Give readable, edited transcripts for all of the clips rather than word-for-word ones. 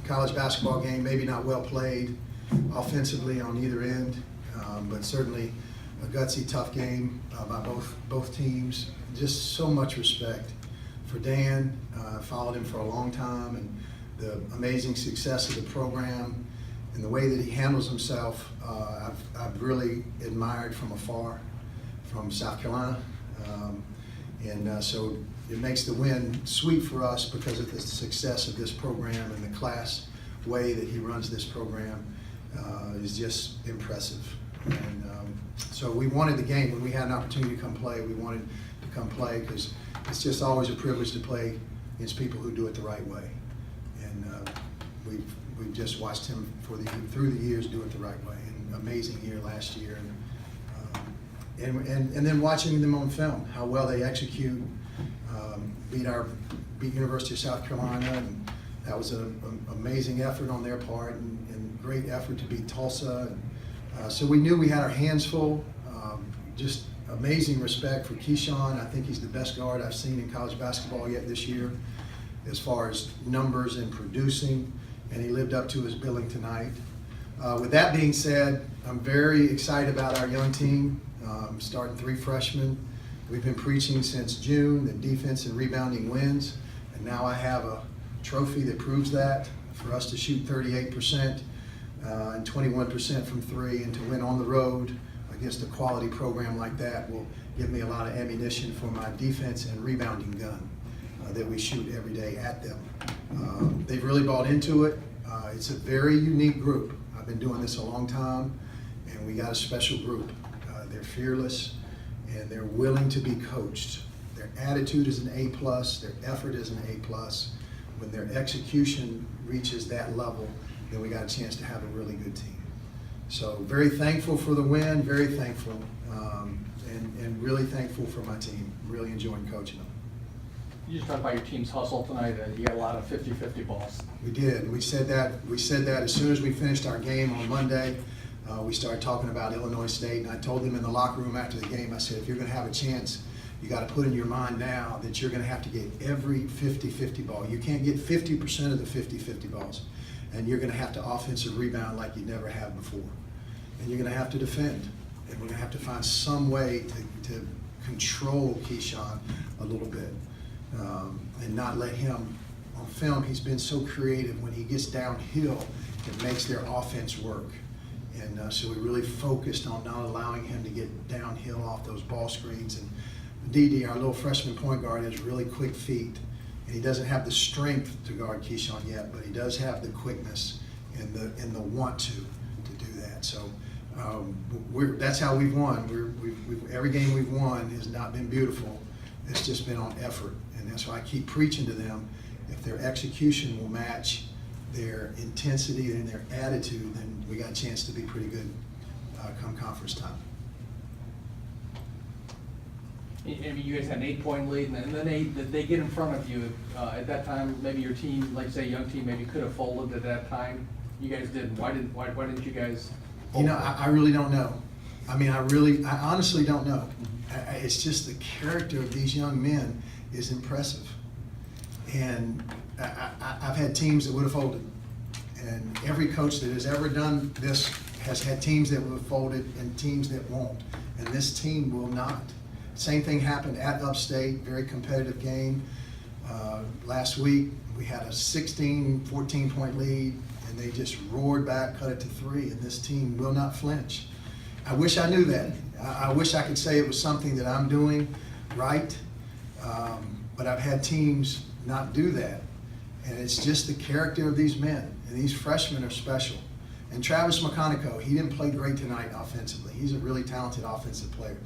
College basketball game, maybe not well played offensively on either end, but certainly a gutsy, tough game by both teams. Just so much respect for Dan. Followed him for a long time, and the amazing success of the program and the way that he handles himself, I've really admired from afar, from South Carolina. So it makes the win sweet for us because of the success of this program, and the class way that he runs this program is just impressive. And so we wanted the game. When we had an opportunity to come play, we wanted to come play because it's just always a privilege to play against people who do it the right way. And we've just watched him through the years do it the right way. And amazing year last year. And then watching them on film, how well they execute, beat University of South Carolina, and that was an amazing effort on their part, and great effort to beat Tulsa. So we knew we had our hands full. Just amazing respect for Keyshawn. I think he's the best guard I've seen in college basketball yet this year, as far as numbers and producing, and he lived up to his billing tonight. With that being said, I'm very excited about our young team. Starting 3 freshmen. We've been preaching since June that defense and rebounding wins, and now I have a trophy that proves that. For us to shoot 38% and 21% from 3, and to win on the road against a quality program like that will give me a lot of ammunition for my defense and rebounding gun that we shoot every day at them. They've really bought into it. It's a very unique group. I've been doing this a long time, and we got a special group. They're fearless, and they're willing to be coached. Their attitude is an A+, their effort is an A+. When their execution reaches that level, then we got a chance to have a really good team. So very thankful for the win, very thankful, and really thankful for my team. Really enjoying coaching them. You just talked about your team's hustle tonight. You got a lot of 50-50 balls. We did. We said that as soon as we finished our game on Monday. We started talking about Illinois State, and I told them in the locker room after the game, I said, if you're going to have a chance, you got to put in your mind now that you're going to have to get every 50-50 ball. You can't get 50% of the 50-50 balls, and you're going to have to offensive rebound like you never have before. And you're going to have to defend, and we're going to have to find some way to control Keyshawn a little bit and not let him, on film, he's been so creative. When he gets downhill, it makes their offense work. And so we really focused on not allowing him to get downhill off those ball screens. And Dede, our little freshman point guard, has really quick feet. And he doesn't have the strength to guard Keyshawn yet, but he does have the quickness and the want to do that. So that's how we've won. Every game we've won has not been beautiful. It's just been on effort. And that's why I keep preaching to them. If their execution will match their intensity and their attitude, then we got a chance to be pretty good come conference time. I mean, you guys had an 8-point lead, and then they get in front of you. At that time, maybe your team, like say young team, maybe could have folded at that time. You guys didn't. Why didn't you guys fold? You know, I really don't know. I mean, I honestly don't know. It's just the character of these young men is impressive. And I've had teams that would have folded, and every coach that has ever done this has had teams that would have folded and teams that won't, and this team will not. Same thing happened at Upstate, very competitive game. Last week we had a 14-point lead, and they just roared back, cut it to 3, and this team will not flinch. I wish I knew that. I wish I could say it was something that I'm doing right, but I've had teams not do that. And it's just the character of these men, and these freshmen are special. And Travis McConaughey, he didn't play great tonight offensively. He's a really talented offensive player.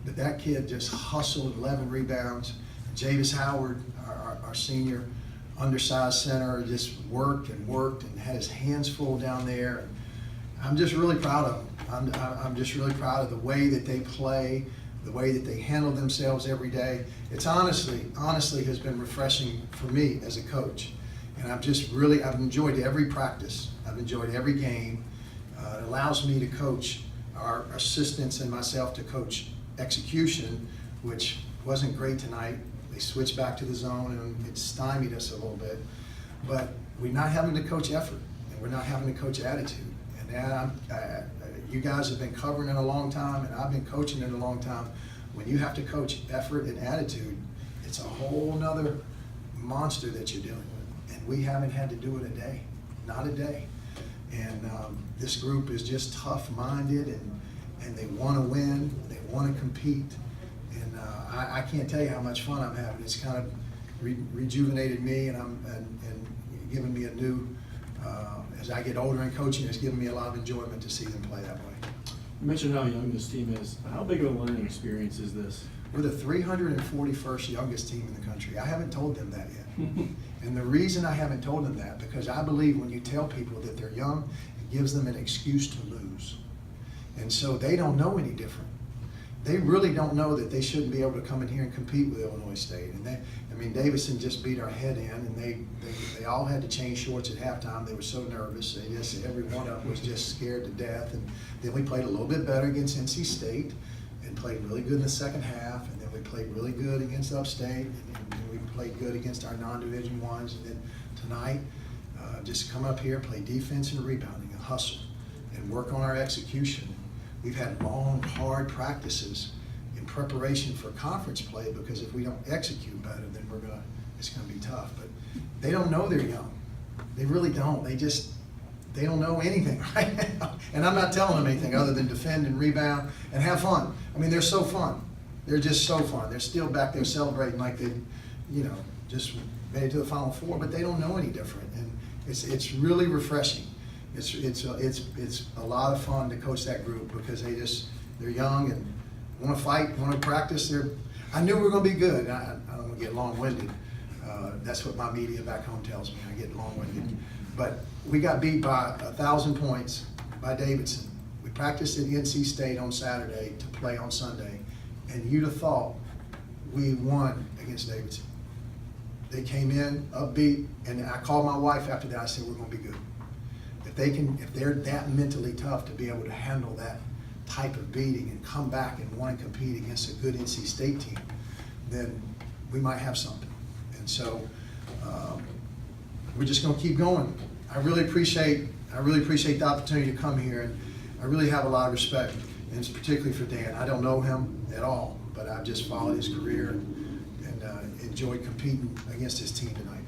But that kid just hustled, 11 rebounds. Javis Howard, our senior undersized center, just worked and had his hands full down there. And I'm just really proud of them. I'm just really proud of the way that they play, the way that they handle themselves every day. It's honestly has been refreshing for me as a coach. And I've enjoyed every practice. I've enjoyed every game. It allows me to coach our assistants and myself to coach execution, which wasn't great tonight. They switched back to the zone and it stymied us a little bit. But we're not having to coach effort, and we're not having to coach attitude. And you guys have been covering it a long time, and I've been coaching it a long time. When you have to coach effort and attitude, it's a whole nother monster that you're dealing with. And we haven't had to do it a day, not a day. And this group is just tough-minded, and they want to win, they want to compete. And I can't tell you how much fun I'm having. It's kind of rejuvenated me, and given me a new, as I get older in coaching, it's given me a lot of enjoyment to see them play that way. You mentioned how young this team is. How big of a learning experience is this? We're the 341st youngest team in the country. I haven't told them that yet. And the reason I haven't told them that, because I believe when you tell people that they're young, it gives them an excuse to lose. And so they don't know any different. They really don't know that they shouldn't be able to come in here and compete with Illinois State. And Davidson just beat our head in, and they all had to change shorts at halftime. They were so nervous. Every one of them was just scared to death. And then we played a little bit better against NC State, and played really good in the second half. And then we played really good against Upstate, and we played good against our non-division ones. And then tonight, just come up here, play defense and rebounding, and hustle, and work on our execution. We've had long, hard practices in preparation for conference play, because if we don't execute better, then it's gonna be tough. But they don't know they're young. They really don't. They don't know anything right now. And I'm not telling them anything other than defend and rebound and have fun. I mean, they're so fun. They're just so fun. They're still back there celebrating like they, just made it to the Final Four, but they don't know any different. And it's really refreshing. It's a lot of fun to coach that group, because they're young and want to fight, want to practice. I knew we were going to be good. I don't want to get long-winded. That's what my media back home tells me. I get long-winded. But we got beat by 1,000 points by Davidson. We practiced at NC State on Saturday to play on Sunday, and you'd have thought we won against Davidson. They came in upbeat, and I called my wife after that. I said, we're going to be good. If they're that mentally tough to be able to handle that type of beating and come back and want to compete against a good NC State team, then we might have something. And so we're just going to keep going. I really appreciate the opportunity to come here, and I really have a lot of respect, and it's particularly for Dan. I don't know him at all, but I've just followed his career and enjoyed competing against his team tonight.